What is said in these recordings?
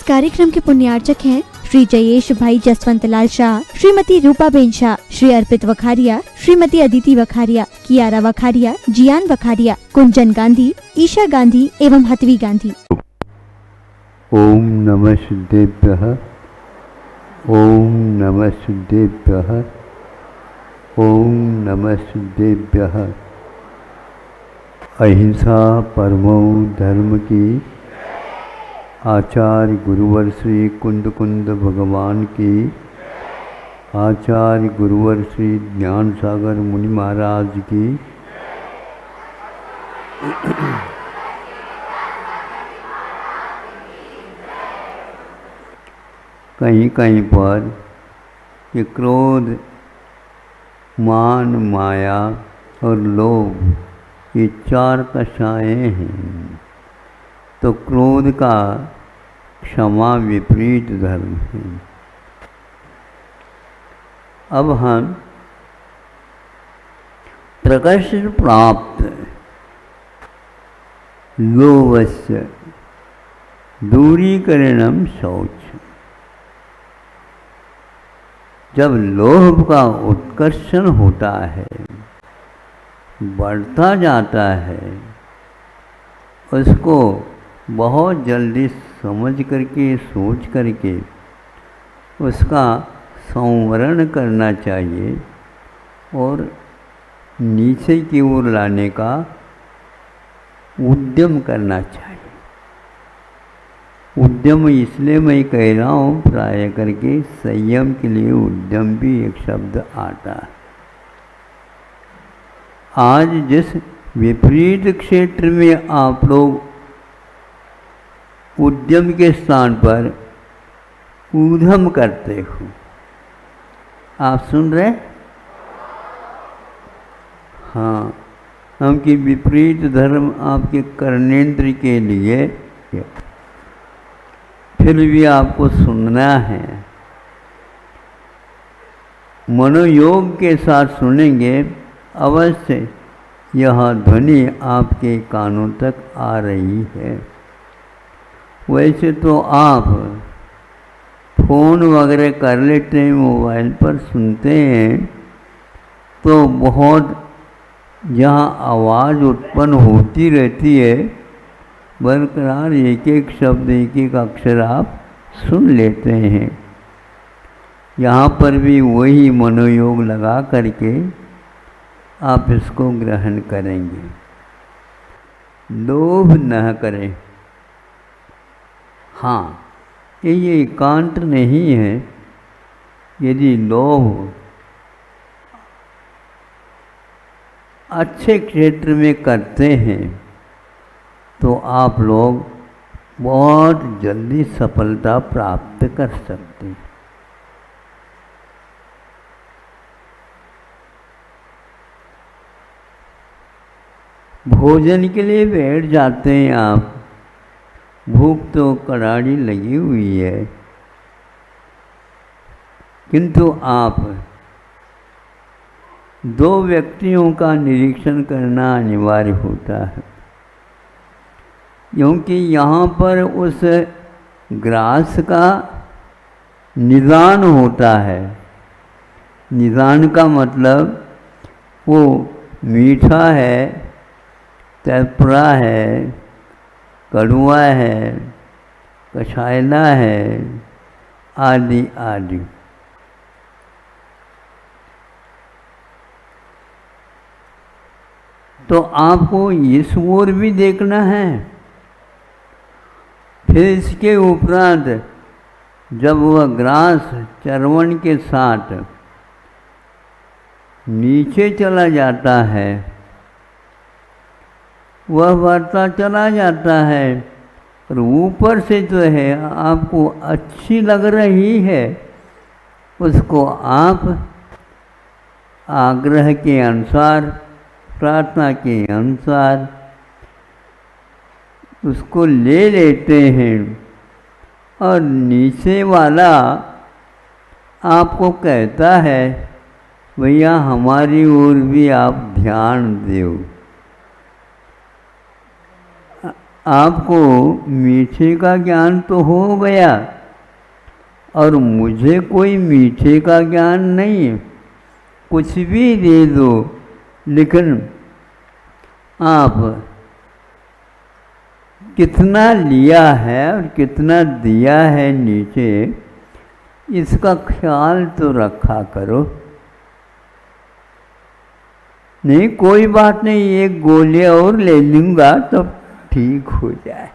कार्यक्रम के पुण्यार्चक हैं श्री जयेश भाई जसवंत लाल शाह, श्रीमती रूपाबेन शाह, श्री अर्पित वखारिया, श्रीमती अदिति वखारिया, कियारा वखारिया, जियान वखारिया, कुंजन गांधी, ईशा गांधी एवं हतवी गांधी। ओम नमः सिद्धेभ्यः, ओम नमः सिद्धेभ्यः, ओम नमः सिद्धेभ्यः। अहिंसा परमो धर्म की आचार्य गुरुवर श्री कुंद कुंद भगवान की, आचार्य गुरुवर श्री ज्ञान सागर मुनि महाराज की, कहीं कहीं पर ये क्रोध, मान, माया और लोभ ये चार कषाएं हैं। तो क्रोध का क्षमा विपरीत धर्म है। अब हम प्रकर्ष प्राप्त लोभस्य दूरीकरणम शौच। जब लोभ का उत्कर्षण होता है, बढ़ता जाता है, उसको बहुत जल्दी समझ करके, सोच करके उसका संवरण करना चाहिए और नीचे की ओर लाने का उद्यम करना चाहिए। उद्यम इसलिए मैं कह रहा हूँ, प्राय करके संयम के लिए उद्यम भी एक शब्द आता है। आज जिस विपरीत क्षेत्र में आप लोग उद्यम के स्थान पर ऊधम करते हो, आप सुन रहे? हाँ, हम कि विपरीत धर्म आपके कर्णेंद्र के लिए, फिर भी आपको सुनना है। मनोयोग के साथ सुनेंगे, अवश्य यह ध्वनि आपके कानों तक आ रही है। वैसे तो आप फ़ोन वगैरह कर लेते हैं, मोबाइल पर सुनते हैं, तो बहुत जहाँ आवाज़ उत्पन्न होती रहती है, बरकरार एक एक शब्द, एक एक अक्षर आप सुन लेते हैं। यहाँ पर भी वही मनोयोग लगा करके आप इसको ग्रहण करेंगे। लोभ न करें। हाँ, ये एकांत नहीं है। यदि लोभ अच्छे क्षेत्र में करते हैं तो आप लोग बहुत जल्दी सफलता प्राप्त कर सकते हैं। भोजन के लिए बैठ जाते हैं आप, भूख तो कड़ाड़ी लगी हुई है, किंतु आप दो व्यक्तियों का निरीक्षण करना अनिवार्य होता है, क्योंकि यहाँ पर उस ग्रास का निदान होता है। निदान का मतलब वो मीठा है, तैपरा है, कड़वा है, कछायला है, आदि आदि। तो आपको इस ओर भी देखना है। फिर इसके उपरांत जब वह ग्रास चरवण के साथ नीचे चला जाता है, वह बढ़ता चला जाता है, और ऊपर से जो है आपको अच्छी लग रही है, उसको आप आग्रह के अनुसार, प्रार्थना के अनुसार उसको ले लेते हैं, और नीचे वाला आपको कहता है, भैया हमारी ओर भी आप ध्यान दो। आपको मीठे का ज्ञान तो हो गया और मुझे कोई मीठे का ज्ञान नहीं है। कुछ भी दे दो, लेकिन आप कितना लिया है और कितना दिया है नीचे, इसका ख्याल तो रखा करो। नहीं, कोई बात नहीं, एक गोली और ले लूँगा तो ठीक हो जाए।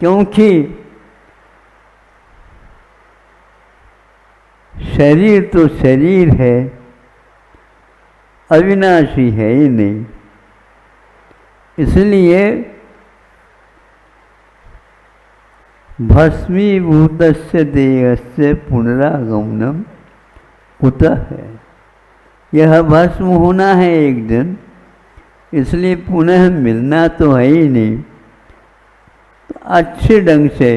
क्योंकि शरीर तो शरीर है, अविनाशी है ही नहीं। इसलिए भस्मीभूतस्य देहस्य पुनरागमनम कुतः है। यह भस्म होना है एक दिन, इसलिए पुनः मिलना तो है ही नहीं। तो अच्छे ढंग से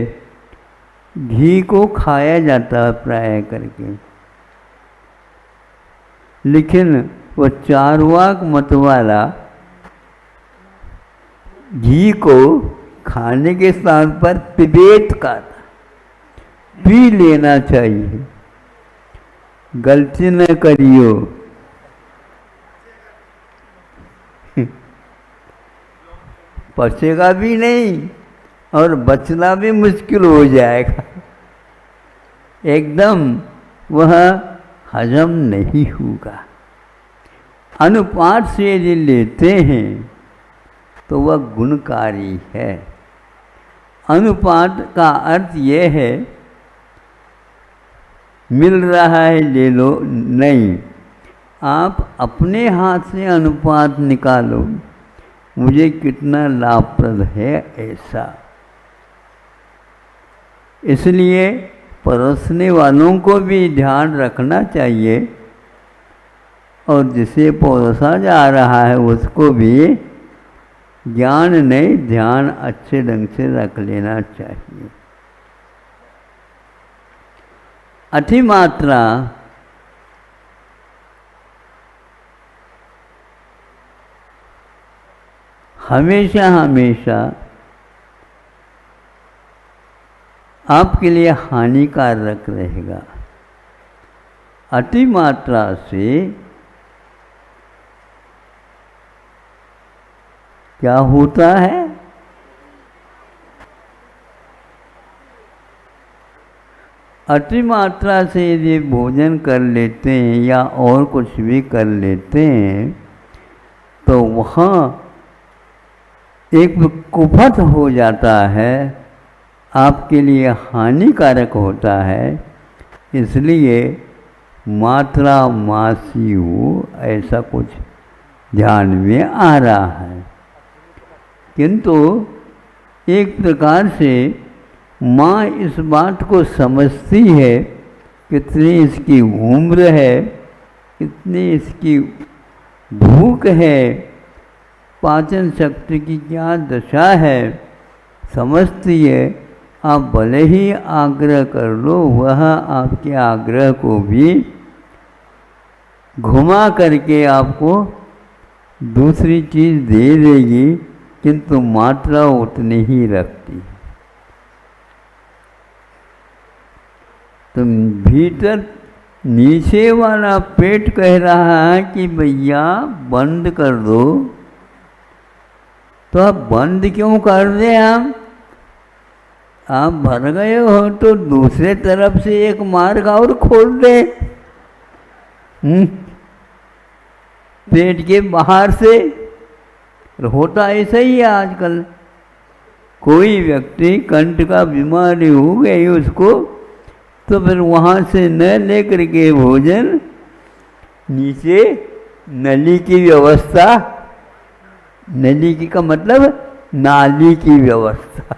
घी को खाया जाता है प्राय करके, लेकिन वो चारवाक मत वाला घी को खाने के स्थान पर पिबेत का पी लेना चाहिए। गलती न करियो। पचेगा भी नहीं और बचना भी मुश्किल हो जाएगा। एकदम वह हजम नहीं होगा। अनुपात से यदि लेते हैं तो वह गुणकारी है। अनुपात का अर्थ यह है, मिल रहा है ले लो, नहीं, आप अपने हाथ से अनुपात निकालो, मुझे कितना लाभप्रद है ऐसा। इसलिए परोसने वालों को भी ध्यान रखना चाहिए और जिसे परोसा जा रहा है उसको भी ज्ञान नहीं, ध्यान अच्छे ढंग से रख लेना चाहिए। अतिमात्रा हमेशा हमेशा आपके लिए हानिकारक रहेगा। अतिमात्रा से क्या होता है? अतिमात्रा से यदि भोजन कर लेते हैं या और कुछ भी कर लेते हैं तो वहाँ एक कुफत हो जाता है, आपके लिए हानिकारक होता है। इसलिए मात्रा मासी हो ऐसा कुछ ध्यान में आ रहा है। किंतु एक प्रकार से माँ इस बात को समझती है, कितनी इसकी उम्र है, कितनी इसकी भूख है, पाचन शक्ति की क्या दशा है, समझती है। आप भले ही आग्रह कर लो, वह आपके आग्रह को भी घुमा करके आपको दूसरी चीज़ दे देगी, किंतु मात्रा उतनी ही रखती। तो भीतर नीचे वाला पेट कह रहा है कि भैया बंद कर दो, तो आप बंद क्यों कर दें? आप भर गए हो तो दूसरे तरफ से एक मार्ग और खोल दे, पेट के बाहर से। होता ऐसा ही है आजकल। कोई व्यक्ति कंठ का बीमारी हो गई उसको, तो फिर वहाँ से न लेकर के भोजन नीचे नली की व्यवस्था, नली की का मतलब नाली की व्यवस्था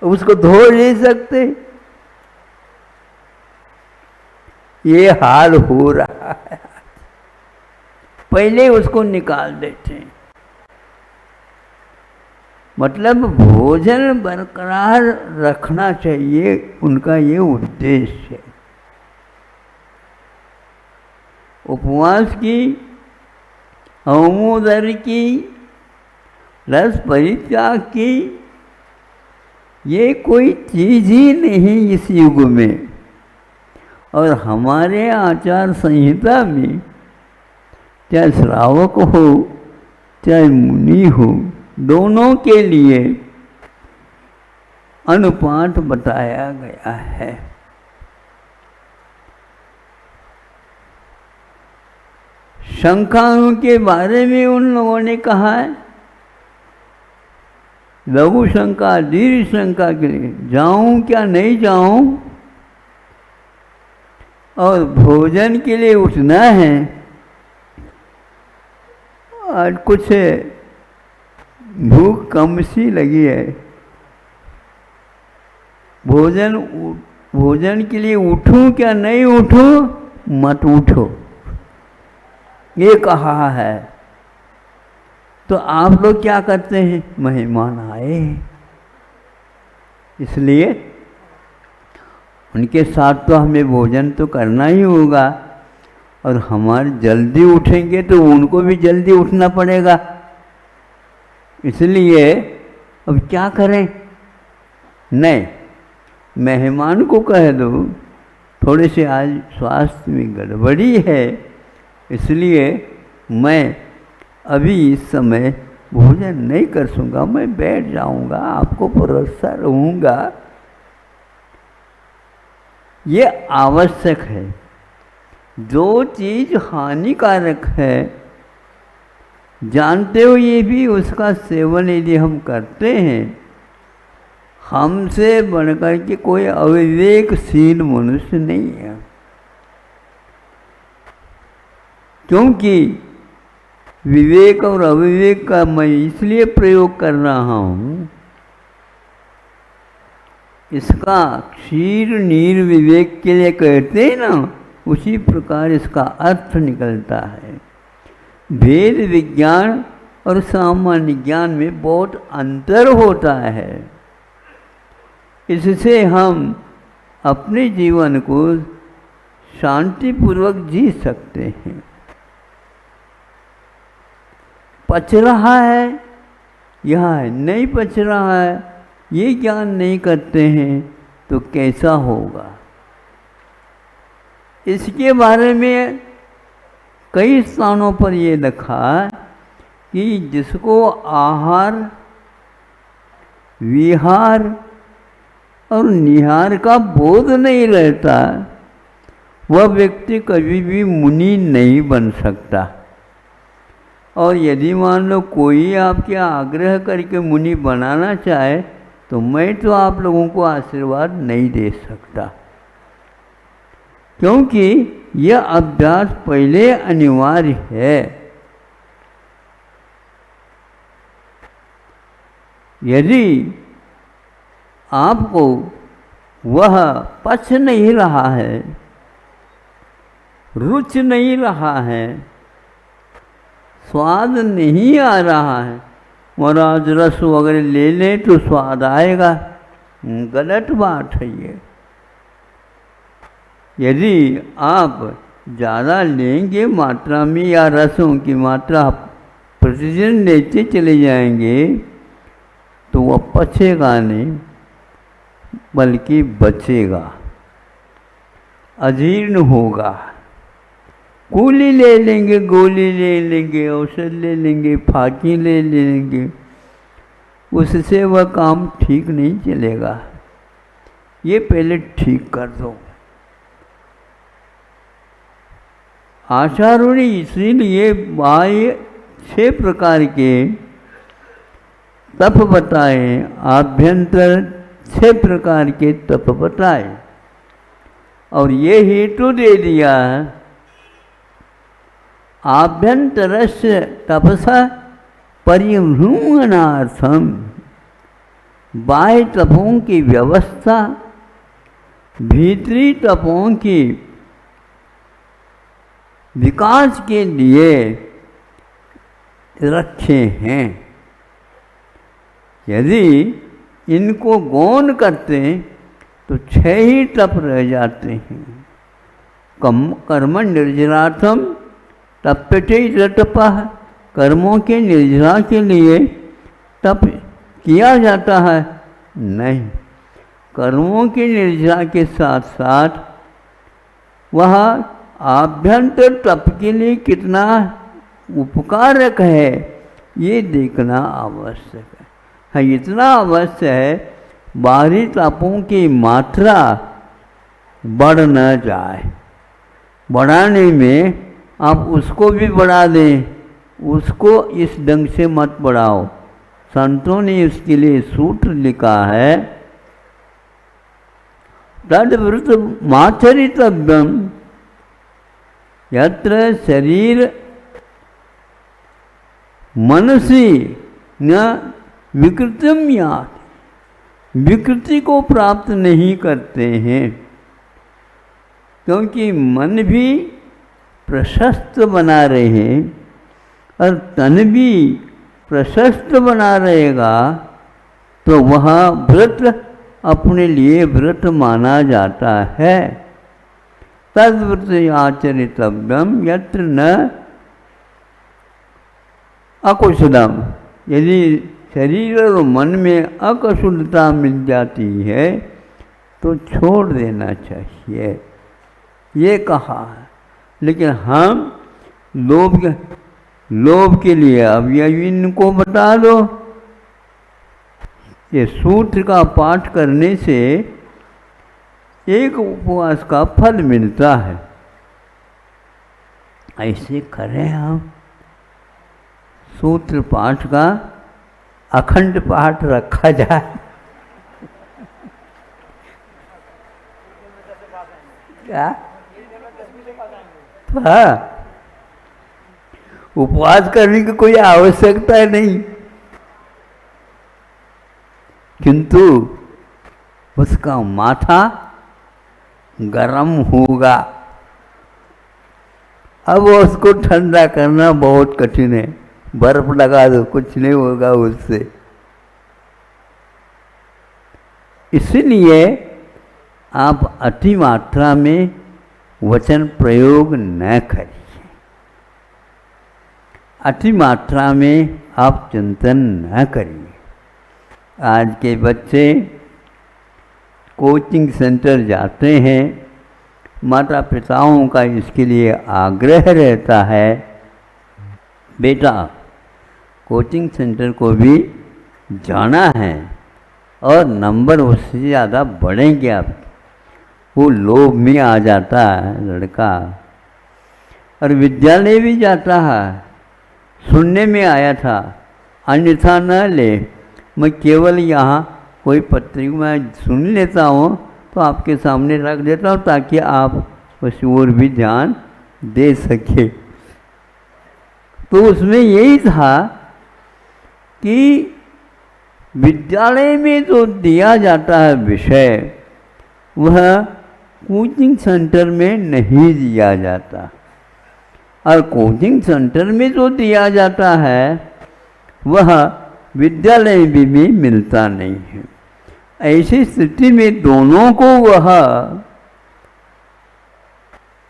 उसको धो नहीं सकते। ये हाल हो रहा है। पहले उसको निकाल देते हैं। मतलब भोजन बरकरार रखना चाहिए, उनका ये उद्देश्य है। उपवास की, होमोदर की, रस परित्याग की, ये कोई चीज ही नहीं इस युग में। और हमारे आचार संहिता में चाहे श्रावक हो चाहे मुनि हो, दोनों के लिए अनुपात बताया गया है। शंखाओं के बारे में उन लोगों ने कहा है, लघु शंका दीर्घ शंका के लिए जाऊं क्या नहीं जाऊं, और भोजन के लिए उठना है और कुछ भूख कम सी लगी है, भोजन के लिए उठूं क्या नहीं उठूं, मत उठो, ये कहा है। तो आप लोग क्या करते हैं, मेहमान आए इसलिए उनके साथ तो हमें भोजन तो करना ही होगा, और हमारे जल्दी उठेंगे तो उनको भी जल्दी उठना पड़ेगा। इसलिए अब क्या करें, नहीं मेहमान को कह दो थोड़े से आज स्वास्थ्य में गड़बड़ी है, इसलिए मैं अभी इस समय भोजन नहीं कर सूंगा, मैं बैठ जाऊंगा, आपको परोसता रहूंगा। ये आवश्यक है। जो चीज हानिकारक है जानते हुए भी उसका सेवन यदि हम करते हैं, हमसे बढ़कर के कोई अविवेकशील मनुष्य नहीं है। क्योंकि विवेक और अविवेक का मैं इसलिए प्रयोग कर रहा हूं, इसका क्षीर नीर विवेक के लिए कहते हैं ना, उसी प्रकार इसका अर्थ निकलता है। वेद विज्ञान और सामान्य ज्ञान में बहुत अंतर होता है। इससे हम अपने जीवन को शांतिपूर्वक जी सकते हैं। पच रहा है यह नहीं पच रहा है, ये ज्ञान नहीं करते हैं तो कैसा होगा। इसके बारे में कई स्थानों पर ये लिखा कि जिसको आहार विहार और निहार का बोध नहीं रहता, वह व्यक्ति कभी भी मुनि नहीं बन सकता। और यदि मान लो कोई आपके आग्रह करके मुनि बनाना चाहे तो मैं तो आप लोगों को आशीर्वाद नहीं दे सकता, क्योंकि यह अभ्यास पहले अनिवार्य है। यदि आपको वह पच नहीं रहा है, रुच नहीं रहा है, स्वाद नहीं आ रहा है, महाराज रस वगैरह ले लें तो स्वाद आएगा, गलत बात है ये। यदि आप ज़्यादा लेंगे मात्रा में या रसों की मात्रा प्रतिदिन लेते चले जाएंगे तो वह पचेगा नहीं बल्कि बचेगा, अजीर्ण होगा। गोली ले लेंगे, गोली ले लेंगे, औषध ले लेंगे, फाकी ले लेंगे, उससे वह काम ठीक नहीं चलेगा। ये पहले ठीक कर दो। आचार्यों ने इसीलिए बाह्य 6 प्रकार के तप बताए, आभ्यंतर 6 प्रकार के तप बताए, और ये हेतु दे दिया आभ्यंतरस्य तपसा परिभ्रूमणार्थम, बाह्य तपों की व्यवस्था भीतरी तपों की विकास के लिए रखे हैं। यदि इनको गौण करते तो 6 ही तप रह जाते हैं। कर्म निर्जरार्थम तप्यते तपः, कर्मों के निर्जरा के लिए तप किया जाता है? नहीं, कर्मों की निर्जरा के साथ साथ वह आभ्यंतर तप के लिए कितना उपकारक है ये देखना आवश्यक है। हाँ, इतना अवश्य है बाहरी तपों की मात्रा बढ़ न जाए। बढ़ाने में आप उसको भी बढ़ा दें, उसको इस ढंग से मत बढ़ाओ। संतों ने इसके लिए सूत्र लिखा है, तद्व्रत माचरितव्यम यत्र शरीर मनसी न विकृतिम याति, विकृति को प्राप्त नहीं करते हैं, क्योंकि मन भी प्रशस्त बना रहे और तन भी प्रशस्त बना रहेगा तो वह व्रत अपने लिए व्रत माना जाता है। तद्व्रत आचरितव्यम यत्र न अकुशलम, यदि शरीर और मन में अकुशलता मिल जाती है तो छोड़ देना चाहिए, ये कहा है। लेकिन हम लोभ के लिए अब ये इनको बता दो, ये सूत्र का पाठ करने से एक उपवास का फल मिलता है। ऐसे करें हम, सूत्र पाठ का अखंड पाठ रखा जाए। क्या? हाँ, उपवास करने की कोई आवश्यकता नहीं, किंतु उसका माथा गरम होगा। अब उसको ठंडा करना बहुत कठिन है, बर्फ लगा दो कुछ नहीं होगा उससे। इसलिए आप अति मात्रा में वचन प्रयोग न करिए, अति मात्रा में आप चिंतन न करिए। आज के बच्चे कोचिंग सेंटर जाते हैं, माता पिताओं का इसके लिए आग्रह रहता है, बेटा कोचिंग सेंटर को भी जाना है और नंबर उससे ज़्यादा बढ़ेंगे आप। वो लोभ में आ जाता है लड़का, और विद्यालय भी जाता है। सुनने में आया था, अन्यथा न ले, मैं केवल यहाँ कोई पत्रिका में सुन लेता हूँ तो आपके सामने रख देता हूँ ताकि आप उस ओर भी ध्यान दे सके। तो उसमें यही था कि विद्यालय में जो दिया जाता है विषय वह कोचिंग सेंटर में नहीं दिया जाता, और कोचिंग सेंटर में जो दिया जाता है वह विद्यालय में भी मिलता नहीं है। ऐसी स्थिति में दोनों को वह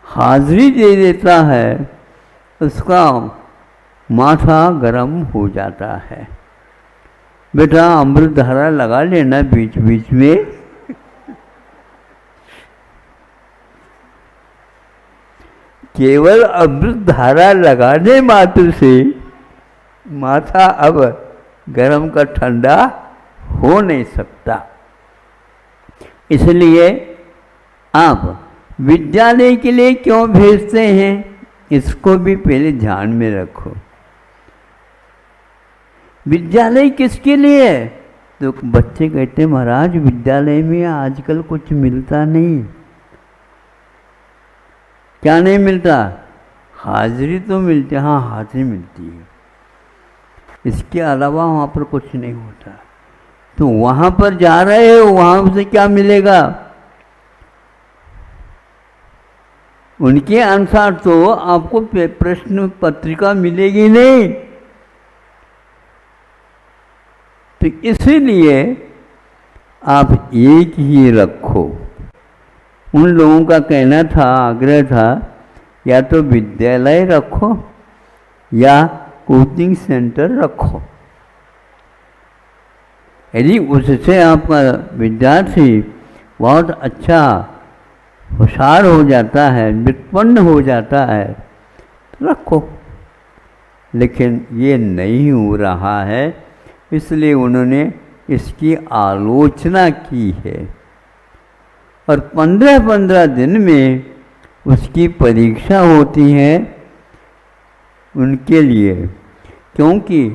हाजिरी दे देता है, उसका माथा गरम हो जाता है। बेटा अमृत धारा लगा लेना बीच बीच में, केवल अमृत धारा लगाने मात्र से माथा अब गरम का ठंडा हो नहीं सकता। इसलिए आप विद्यालय के लिए क्यों भेजते हैं इसको भी पहले ध्यान में रखो। विद्यालय किसके लिए है? तो बच्चे कहते महाराज विद्यालय में आजकल कुछ मिलता नहीं। क्या नहीं मिलता? हाजिरी तो मिलती, हाँ हाजिरी मिलती है, इसके अलावा वहाँ पर कुछ नहीं होता। तो वहाँ पर जा रहे हो, वहाँ से क्या मिलेगा? उनके अनुसार तो आपको प्रश्न पत्रिका मिलेगी नहीं। तो इसीलिए आप एक ही रखो, उन लोगों का कहना था, आग्रह था, या तो विद्यालय रखो या कोचिंग सेंटर रखो। यदि उससे आपका विद्यार्थी बहुत अच्छा होशियार हो जाता है, व्युत्पन्न हो जाता है, तो रखो। लेकिन ये नहीं हो रहा है, इसलिए उन्होंने इसकी आलोचना की है और 15-15 दिन में उसकी परीक्षा होती है उनके लिए। क्योंकि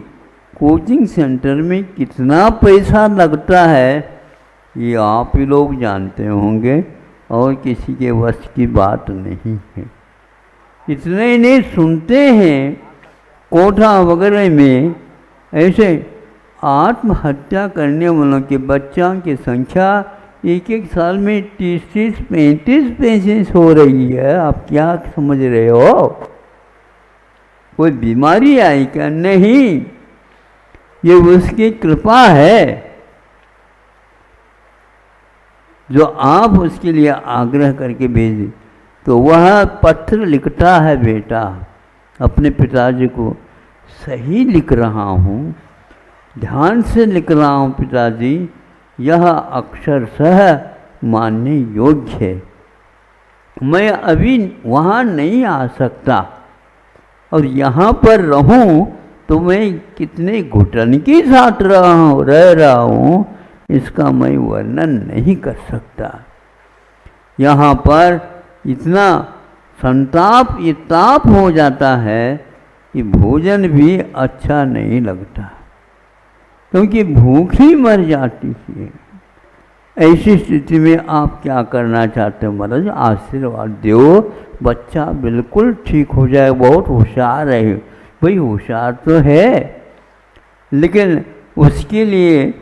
कोचिंग सेंटर में कितना पैसा लगता है ये आप ही लोग जानते होंगे और किसी के वश की बात नहीं है। इतने ही नहीं, सुनते हैं कोटा वगैरह में ऐसे आत्महत्या करने वालों के बच्चों की संख्या एक एक साल में 30-35 हो रही है। आप क्या समझ रहे हो? कोई बीमारी आई क्या? नहीं, ये उसकी कृपा है जो आप उसके लिए आग्रह करके भेजें। तो वह पत्र लिखता है, बेटा अपने पिताजी को, सही लिख रहा हूँ, ध्यान से लिख रहा हूँ पिताजी, यह अक्षरशः मानने योग्य है। मैं अभी वहाँ नहीं आ सकता और यहाँ पर रहूँ तो मैं कितने घुटन के साथ रह रहा हूँ, इसका मैं वर्णन नहीं कर सकता। यहाँ पर इतना संताप, ये ताप हो जाता है कि भोजन भी अच्छा नहीं लगता, क्योंकि भूख ही मर जाती है। ऐसी स्थिति में आप क्या करना चाहते हो? महाराज आशीर्वाद दो, बच्चा बिल्कुल ठीक हो जाए, बहुत होशियार है। भाई होशियार तो है, लेकिन उसके लिए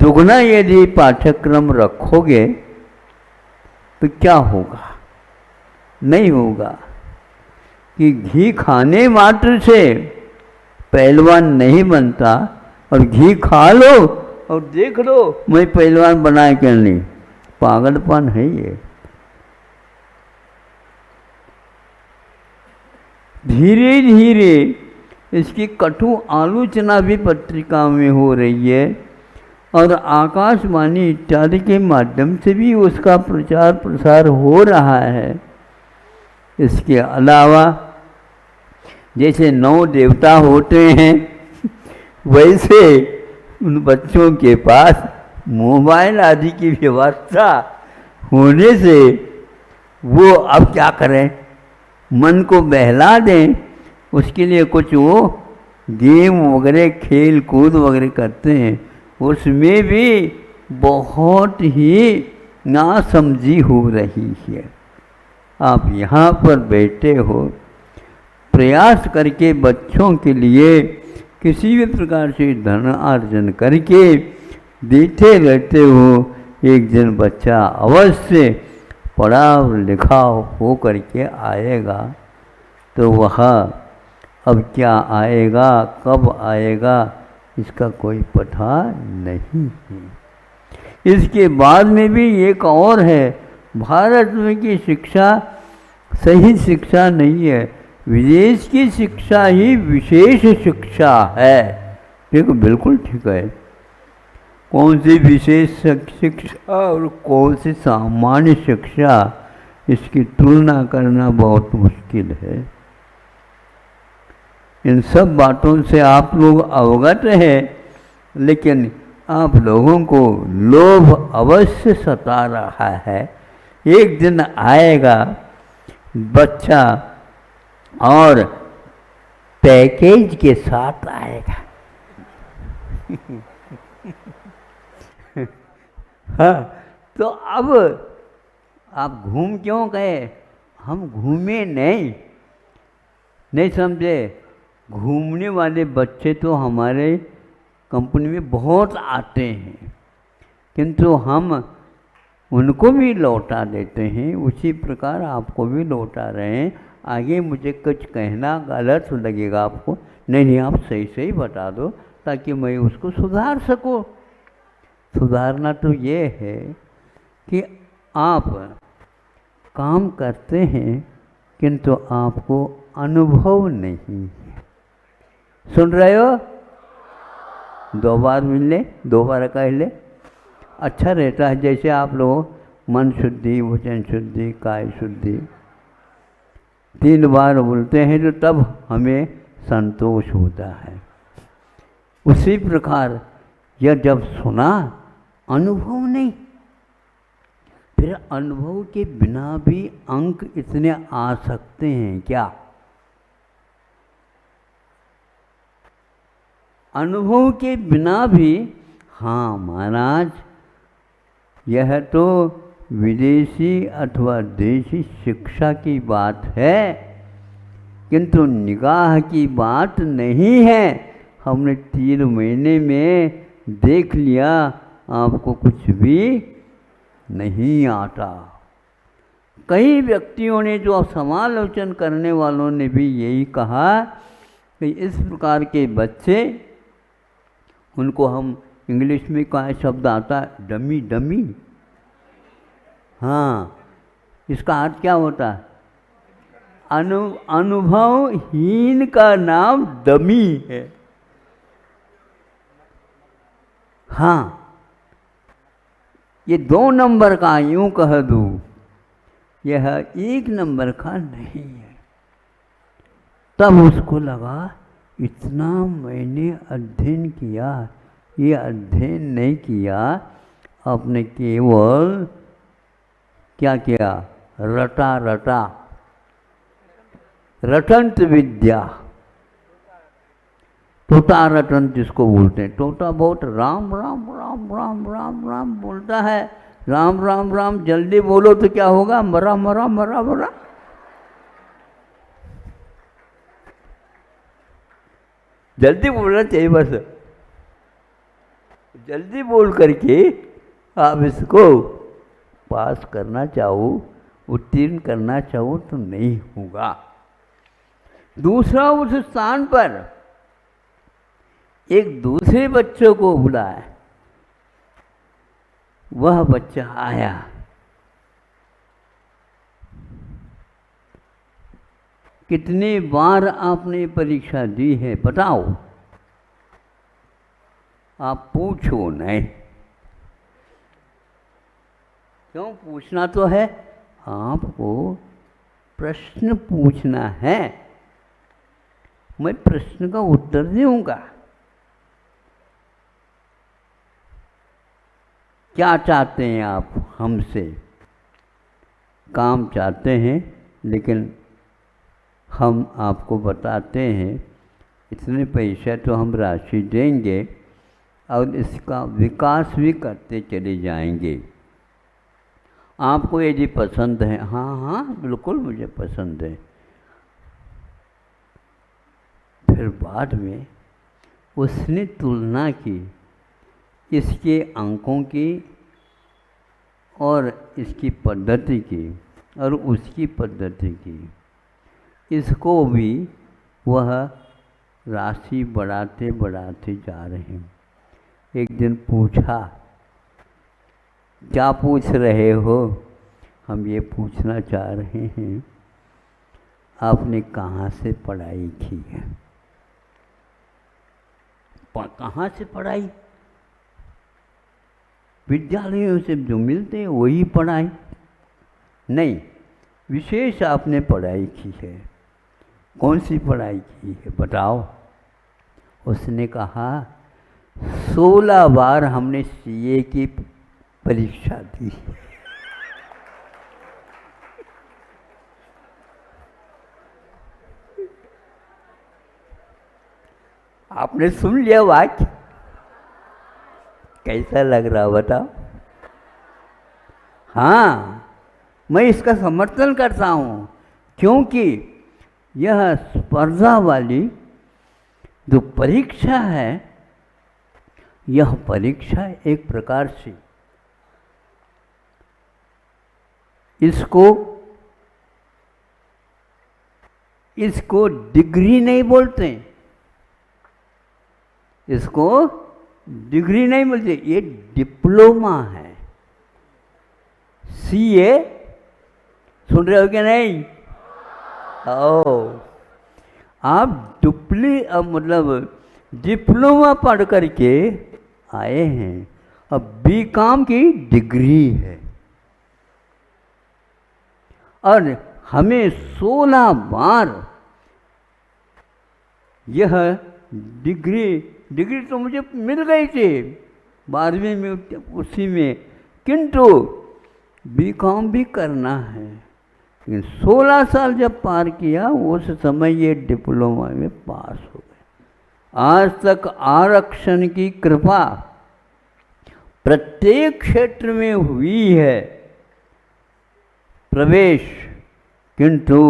दुगना यदि पाठ्यक्रम रखोगे तो क्या होगा? नहीं होगा कि घी खाने मात्र से पहलवान नहीं बनता, और घी खा लो और देख लो मैं पहलवान बनाए क्या नहीं। पागलपन है ये। धीरे धीरे इसकी कटु आलोचना भी पत्रिका में हो रही है और आकाशवाणी इत्यादि के माध्यम से भी उसका प्रचार प्रसार हो रहा है। इसके अलावा जैसे 9 देवता होते हैं वैसे उन बच्चों के पास मोबाइल आदि की व्यवस्था होने से वो अब क्या करें, मन को बहला दें, उसके लिए कुछ वो गेम वगैरह, खेल कूद वगैरह करते हैं। उसमें भी बहुत ही नासमझी हो रही है। आप यहाँ पर बैठे हो, प्रयास करके बच्चों के लिए किसी भी प्रकार से धन अर्जन करके देते रहते हो, एक दिन बच्चा अवश्य पढ़ा लिखा हो करके आएगा। तो वह अब क्या आएगा, कब आएगा, इसका कोई पता नहीं है। इसके बाद में भी एक और है, भारत में की शिक्षा सही शिक्षा नहीं है, विदेश की शिक्षा ही विशेष शिक्षा है। ठीक, बिल्कुल ठीक है। कौन सी विशेष शिक्षा और कौन सी सामान्य शिक्षा, इसकी तुलना करना बहुत मुश्किल है। इन सब बातों से आप लोग अवगत हैं, लेकिन आप लोगों को लोभ अवश्य सता रहा है। एक दिन आएगा बच्चा और पैकेज के साथ आएगा। हाँ, तो अब आप घूम क्यों गए? हम घूमे नहीं समझे। घूमने वाले बच्चे तो हमारे कंपनी में बहुत आते हैं, किंतु हम उनको भी लौटा देते हैं, उसी प्रकार आपको भी लौटा रहे हैं। आगे मुझे कुछ कहना गलत लगेगा आपको, नहीं आप सही सही बता दो ताकि मैं उसको सुधार सकूं। सुधारना तो ये है कि आप काम करते हैं किंतु आपको अनुभव नहीं है। सुन रहे हो? 2 बार मिल ले, 2 बार कह ले, अच्छा रहता है। जैसे आप लोग मन शुद्धि, वचन शुद्धि, काय शुद्धि 3 बार बोलते हैं तो तब हमें संतोष होता है। उसी प्रकार यह जब सुना, अनुभव नहीं, फिर अनुभव के बिना भी अंक इतने आ सकते हैं क्या? अनुभव के बिना भी, हाँ महाराज, यह तो विदेशी अथवा देशी शिक्षा की बात है, किंतु निगाह की बात नहीं है। हमने 3 महीने में देख लिया, आपको कुछ भी नहीं आता। कई व्यक्तियों ने, जो समालोचन करने वालों ने भी यही कहा कि इस प्रकार के बच्चे, उनको हम इंग्लिश में क्या शब्द आता है, डमी डमी। हाँ, इसका अर्थ क्या होता है? अनुभवहीन का नाम डमी है। हाँ, ये 2 नंबर का, यूं कह दूं, यह 1 नंबर का नहीं है। तब उसको लगा, इतना मैंने अध्ययन किया, ये अध्ययन नहीं किया, आपने केवल क्या किया? रटा रटा, रटंत विद्या, तोता रटन जिसको बोलते हैं। तोता बहुत राम राम राम राम राम राम बोलता है। राम राम राम जल्दी बोलो तो क्या होगा? मरा मरा मरा मरा। जल्दी बोलना चाहिए, बस जल्दी बोल करके आप इसको पास करना चाहो, उत्तीर्ण करना चाहो तो नहीं होगा। दूसरा, उस स्थान पर एक दूसरे बच्चों को बुलाया। वह बच्चा आया, कितनी बार आपने परीक्षा दी है बताओ? आप पूछो नहीं। क्यों पूछना तो है? आपको प्रश्न पूछना है, मैं प्रश्न का उत्तर दूंगा। क्या चाहते हैं आप हमसे? काम चाहते हैं, लेकिन हम आपको बताते हैं इतने पैसे तो हम राशि देंगे और इसका विकास भी करते चले जाएंगे। आपको यदि पसंद है, हाँ हाँ बिल्कुल मुझे पसंद है। फिर बाद में उसने तुलना की इसके अंकों की और इसकी पद्धति की और उसकी पद्धति की। इसको भी वह राशि बढ़ाते बढ़ाते जा रहे हैं। एक दिन पूछा, क्या पूछ रहे हो? हम ये पूछना चाह रहे हैं आपने कहाँ से पढ़ाई की है? कहाँ से पढ़ाई? विद्यालयों से जो मिलते हैं वही पढ़ाई? नहीं, विशेष आपने पढ़ाई की है। कौन सी पढ़ाई की है बताओ? उसने कहा 16 बार हमने सीए की परीक्षा दी। आपने सुन लिया वाक्य? कैसा लग रहा बताओ? हाँ, मैं इसका समर्थन करता हूँ, क्योंकि यह स्पर्धा वाली जो परीक्षा है, यह परीक्षा एक प्रकार से इसको डिग्री नहीं बोलते, इसको डिग्री नहीं बोलते, ये डिप्लोमा है। सीए सुन रहे हो कि नहीं? ओ, आप मतलब डिप्लोमा पढ़ करके आए हैं, अब बीकॉम की डिग्री है और हमें 16 बार यह डिग्री तो मुझे मिल गई थी 12वीं में, उसी में, किंतु बीकॉम भी करना है। लेकिन 16 साल जब पार किया उस समय ये डिप्लोमा में पास हो गए। आज तक आरक्षण की कृपा प्रत्येक क्षेत्र में हुई है प्रवेश, किंतु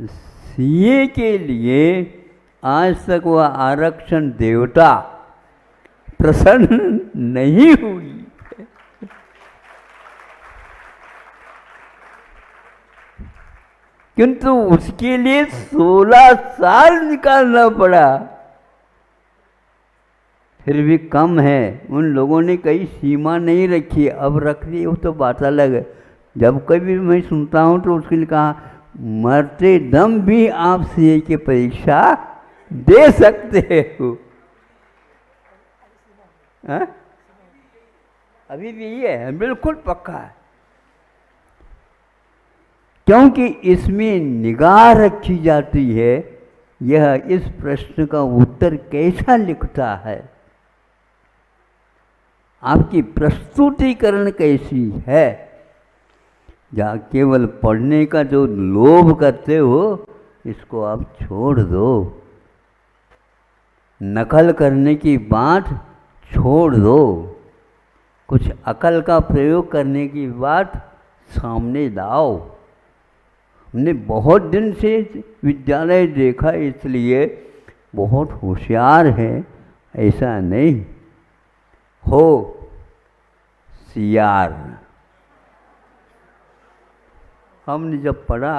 सीए के लिए आज तक वह आरक्षण देवता प्रसन्न नहीं हुई। किंतु उसके लिए 16 साल निकालना पड़ा। फिर भी कम है, उन लोगों ने कई सीमा नहीं रखी, अब रख दी, वो तो बात अलग है। जब कभी मैं सुनता हूँ तो उसके लिए कहा मरते दम भी आप सीए की परीक्षा दे सकते हो। अभी भी ये है, बिल्कुल पक्का है, क्योंकि इसमें निगाह रखी जाती है यह इस प्रश्न का उत्तर कैसा लिखता है, आपकी प्रस्तुतिकरण कैसी है। जहाँ केवल पढ़ने का जो लोभ करते हो इसको आप छोड़ दो, नकल करने की बात छोड़ दो, कुछ अकल का प्रयोग करने की बात सामने लाओ। हमने बहुत दिन से विद्यालय देखा, इसलिए बहुत होशियार है ऐसा नहीं, हो सियार। हमने जब पढ़ा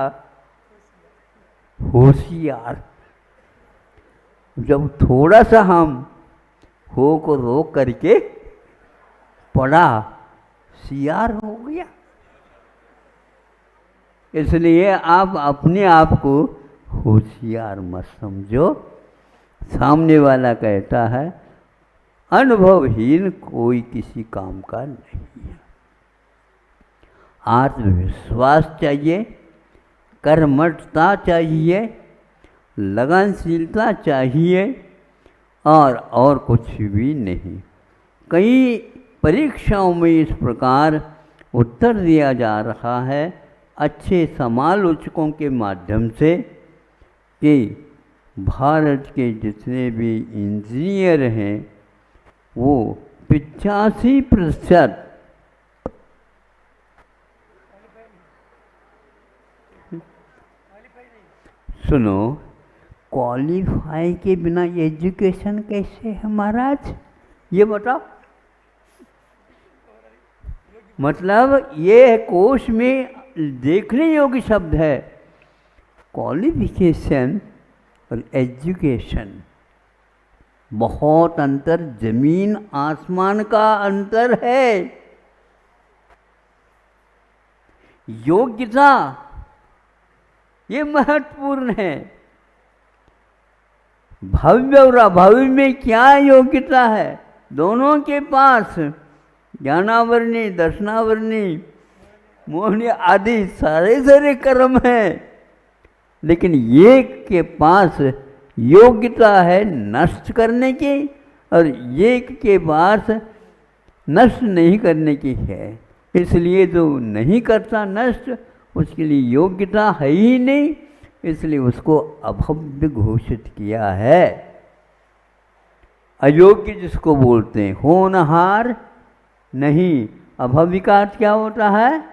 होशियार, जब थोड़ा सा हम हो को रोक करके पढ़ा, सियार हो गया। इसलिए आप अपने आप को होशियार मत समझो। सामने वाला कहता है अनुभवहीन कोई किसी काम का नहीं है। आत्मविश्वास चाहिए, कर्मठता चाहिए, लगनशीलता चाहिए और कुछ भी नहीं। कई परीक्षाओं में इस प्रकार उत्तर दिया जा रहा है अच्छे समालोचकों के माध्यम से कि भारत के जितने भी इंजीनियर हैं वो 85% सुनो, क्वालिफाई के बिना एजुकेशन कैसे है महाराज, ये बताओ। मतलब ये कोश में देखने योग्य शब्द है, क्वालिफिकेशन और एजुकेशन, बहुत अंतर, जमीन आसमान का अंतर है। योग्यता ये महत्वपूर्ण है। भव्य और अभव्य में क्या योग्यता है, दोनों के पास ज्ञानावरणी, दर्शनावरणी, मोहनी आदि सारे कर्म हैं, लेकिन एक के पास योग्यता है नष्ट करने की और एक के पास नष्ट नहीं करने की है। इसलिए जो नहीं करता नष्ट, उसके लिए योग्यता है ही नहीं, इसलिए उसको अभव्य घोषित किया है। अयोग्य जिसको बोलते हैं, होनहार नहीं। अभव्य का अर्थ क्या होता है,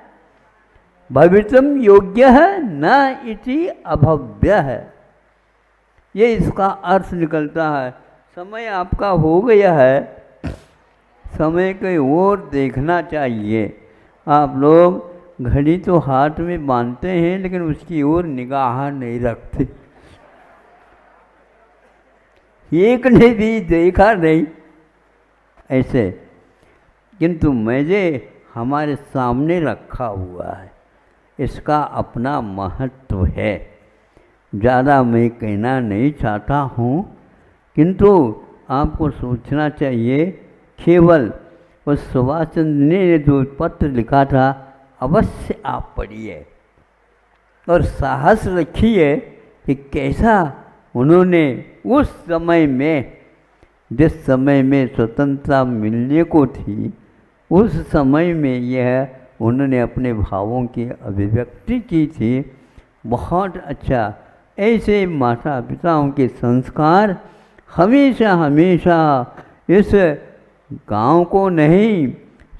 भवितुम योग्य है न इति अभव्य है, ये इसका अर्थ निकलता है। समय आपका हो गया है, समय की ओर देखना चाहिए। आप लोग घड़ी तो हाथ में बांधते हैं लेकिन उसकी ओर निगाह नहीं रखते, एक ने भी देखा नहीं ऐसे। किंतु मुझे हमारे सामने रखा हुआ है, इसका अपना महत्व है। ज़्यादा मैं कहना नहीं चाहता हूँ, किंतु आपको सोचना चाहिए। केवल उस सुभाष चंद्र ने जो पत्र लिखा था अवश्य आप पढ़िए और साहस रखिए कि कैसा उन्होंने उस समय में, जिस समय में स्वतंत्रता मिलने को थी, उस समय में यह उन्होंने अपने भावों की अभिव्यक्ति की थी। बहुत अच्छा। ऐसे माता पिताओं के संस्कार हमेशा हमेशा इस गांव को नहीं,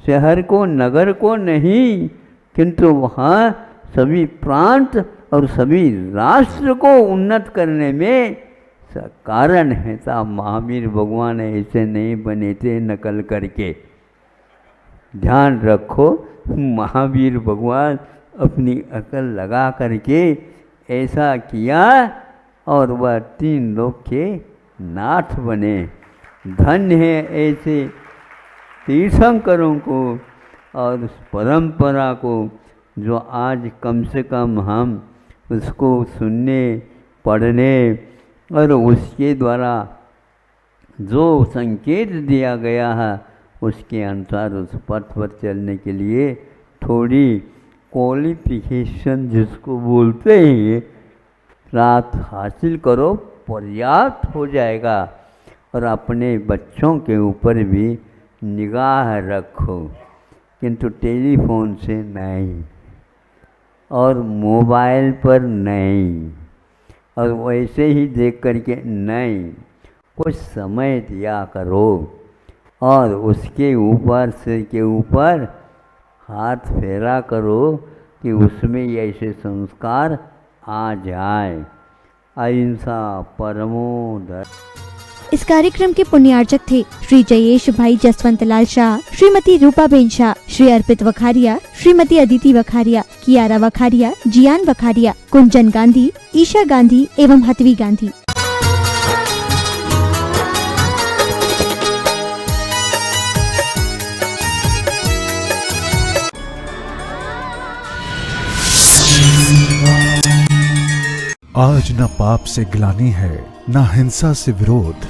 शहर को, नगर को नहीं, किंतु वहाँ सभी प्रांत और सभी राष्ट्र को उन्नत करने में कारण है। था महावीर भगवान ऐसे नहीं बने थे नकल करके। ध्यान रखो, महावीर भगवान अपनी अकल लगा करके ऐसा किया और वह 3 लोक के नाथ बने। धन्य है ऐसे तीर्थंकरों को और उस परंपरा को जो आज कम से कम हम उसको सुनने, पढ़ने और उसके द्वारा जो संकेत दिया गया है उसके अनुसार उस पथ पर चलने के लिए थोड़ी क्वालिफिकेशन जिसको बोलते हैं रात हासिल करो, पर्याप्त हो जाएगा। और अपने बच्चों के ऊपर भी निगाह रखो, किंतु टेलीफोन से नहीं और मोबाइल पर नहीं और वैसे ही देख करके नहीं, कुछ समय दिया करो और उसके ऊपर सिर के ऊपर हाथ फेरा करो कि उसमें ऐसे संस्कार आ जाए। अहिंसा परमो धर्म। इस कार्यक्रम के पुण्यार्चक थे श्री जयेश भाई जसवंत लाल शाह, श्रीमती रूपाबेन शाह, श्री अर्पित वखारिया, श्रीमती अदिति वखारिया, कियारा वखारिया, जियान वखारिया, कुंजन गांधी, ईशा गांधी एवं हतवी गांधी। आज न पाप से ग्लानि है, न हिंसा से विरोध,